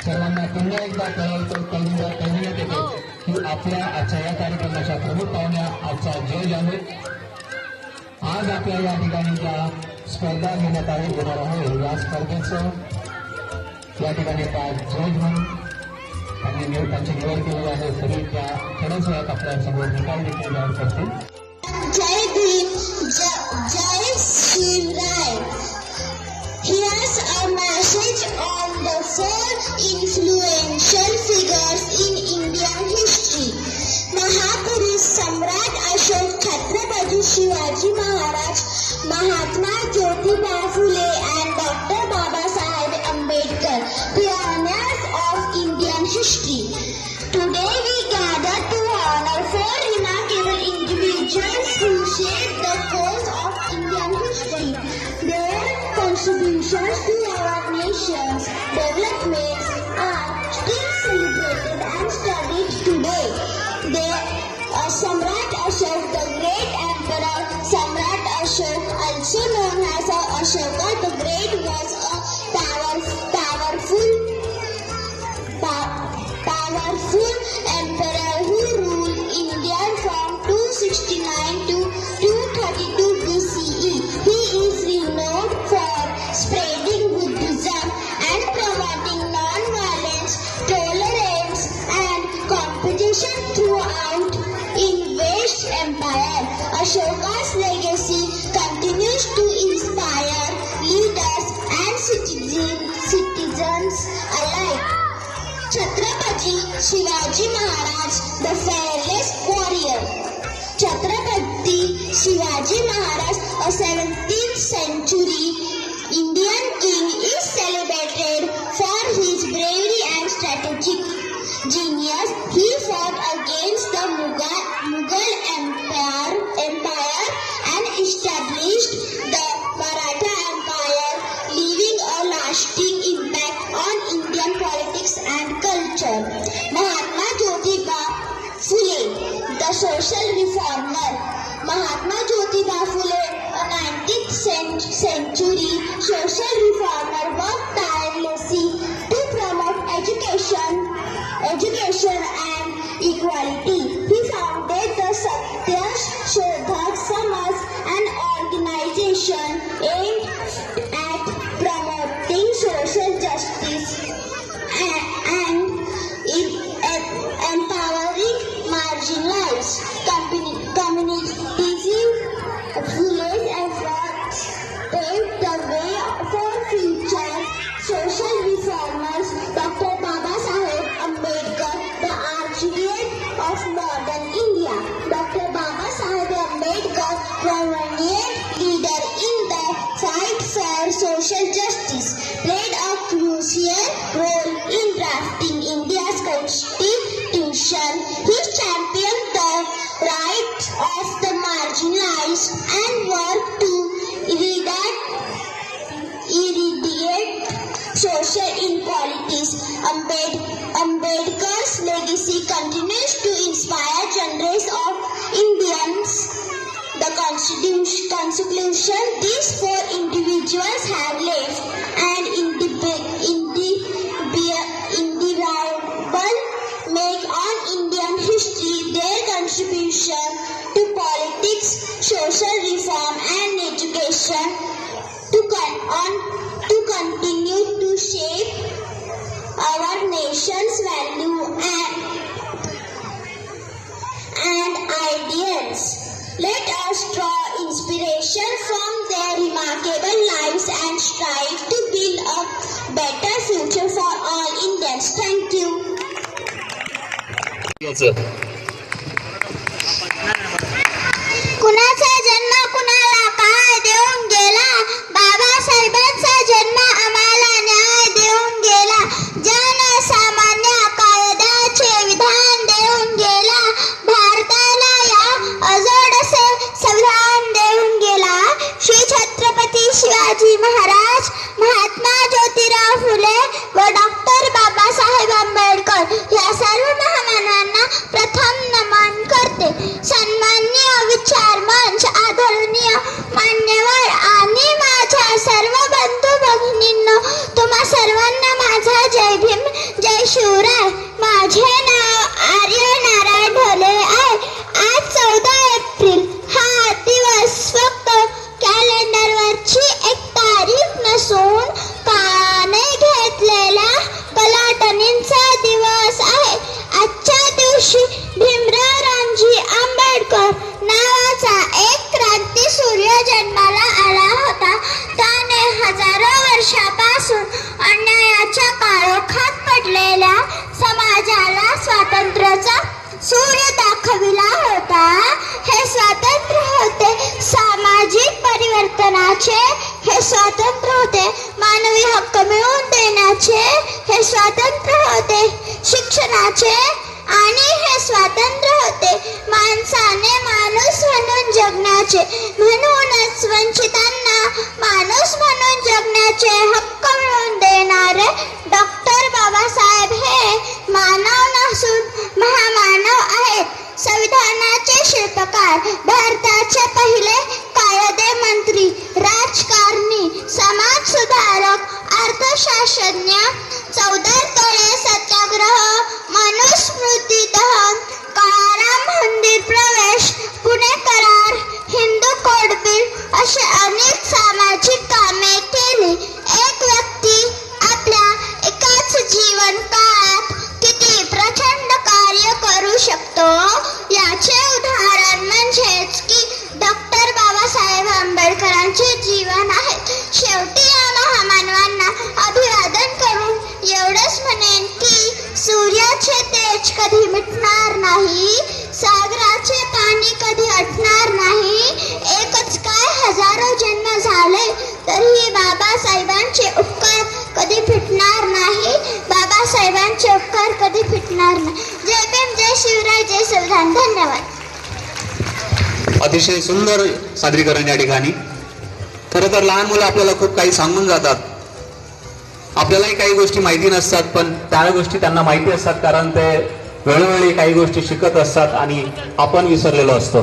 सर्वांना पुन्हा एकदा कळविण्यात येते की आपल्या आजच्या या कार्यक्रमाच्या प्रमुख पाहुण्या आजचा जज आहेत. आज आपल्या या ठिकाणी ज्या स्पर्धा घेण्यात येणार आहे या स्पर्धेचं या ठिकाणी जज म्हणून त्यांची निवड केली आहे. तरी त्या थोड्याच वेळात आपल्या समोर निकाल देखील जाहीर करतील. जय भीम, जय Shivray. Here's a message on the four influential figures in Indian history. महापुरुष सम्राट Ashok Chhatrapati Shivaji Maharaj, Mahatma Jyotiba Phule and Dr. Babasaheb Ambedkar, pioneers of Indian history. Today we gather to honor four remarkable individuals who shaped the course of Indian history. Their contributions to our nation's development are still celebrated and studied today. Samrat Ashok, the great emperor Samrat Ashok, also known as Ashoka the Great, was a powerful emperor who ruled India from 269 to 232 BCE. He is renowned for spreading Buddhism and promoting non-violence, tolerance and competition throughout in West Empire. Ashoka's legacy continues to inspire leaders and citizens alike. Chhatrapati Shivaji Maharaj, the fearless warrior. Chhatrapati Shivaji Maharaj, a 17th century Indian king, is celebrated for his bravery and strategic genius. He fought against the Mughal Empire and established the Maratha Empire, leaving a lasting impact on Indian politics and culture. Mahatma Jyotiba Phule, the social reformer. Mahatma Jyotiba Phule, a 19th century social reformer, worked tirelessly to promote education and equality. He founded the Satya Shodhak Samaj, an organization aimed at promoting social justice and empowering marginalized communities. Phule's efforts paved the way for future social reformers. Dr. Babasaheb Ambedkar, the architect of modern India. Dr. Babasaheb Ambedkar, prominent leader in the fight for social justice, played a crucial role in drafting India's constitution. He championed the rights of the marginalized and worked to eradicate social inequalities. Ambedkar's legacy continues to inspire generations of Indians. The Constitution these four individuals have left an indelible mark on Indian history. Their contribution to politics, social reform and education to continue to shape our nation's value and ideals. Let us draw inspiration from their remarkable lives and strive to build a better future for all Indians. Thank you. कुणाचा जन्म कुणाला काय देऊन गेला. बाबासाहेबांचा जन्म आम्हाला न्याय देऊन गेला. जनसामान्य कायद्याचे विधान देऊन गेला. भारताला या अजोडचे संविधान देऊन गेला. श्री छत्रपती शिवाजी महाराज, महात्मा ज्योतिराव फुले व डॉक्टर बाबासाहेब आंबेडकर या सर्व महामानवांना प्रथम नमन करते. सन्माननीय विचार मंच, आदरणीय मान्यवर आणि माझ्या सर्व बंधू भगिनींनो, तुम्हा सर्वांना माझा हक्क मिळवून देण्याचे हे स्वातंत्र्य होते. शिक्षणाचे आणि हे स्वातंत्र्य होते माणसाने माणूस म्हणून जगण्याचे. म्हणूनच वंचितांना माणूस म्हणून जगण्याचे हक्क मिळवून देणारे डॉक्टर बाबासाहेब हे मानव नसून महामानव आहेत. संविधानाचे शिल्पकार, भारताचे पहिले कायदेमंत्री, राजकारणी, समाज सुधारक, अर्थशास्त्रज्ञ, 14 तोळे सत्याग्रह, मनुस्मृती दहन, काळाराम मंदिर प्रवेश, पुणे करार, हिंदू कोड बिल असे अनेक सामाजिक कामे केली. एक व्यक्ती आपल्या एकाच जीवन काळात किती प्रचंड कार्य करू शकतो याचे उदाहरण म्हणजेच की डॉक्टर बाबासाहेब आंबेडकरांचे जीवन आहे. शेवटी या महामानवांना अभिवादन करून एवढंच म्हणेन की सूर्याचे तेज कधी मिटणार नाही, सागराचे पाणी कधी आटणार नाही. एकच काय हजारो जन्म झाले तरीही बाबासाहेबांचे उपकार कधी फिटणार नाही. बाबासाहेबांचे उपकार कधी फिटणार नाही. जय भीम, जय शिवराय, जय संविधान. धन्यवाद. अतिशय सुंदर सादरीकरण या ठिकाणी. खरं तर लहान मुलं आपल्याला खूप काही सांगून जातात. आपल्यालाही काही गोष्टी माहिती नसतात, पण त्या गोष्टी त्यांना माहिती असतात, कारण ते वेळोवेळी काही गोष्टी शिकत असतात आणि आपण विसरलेलो असतो.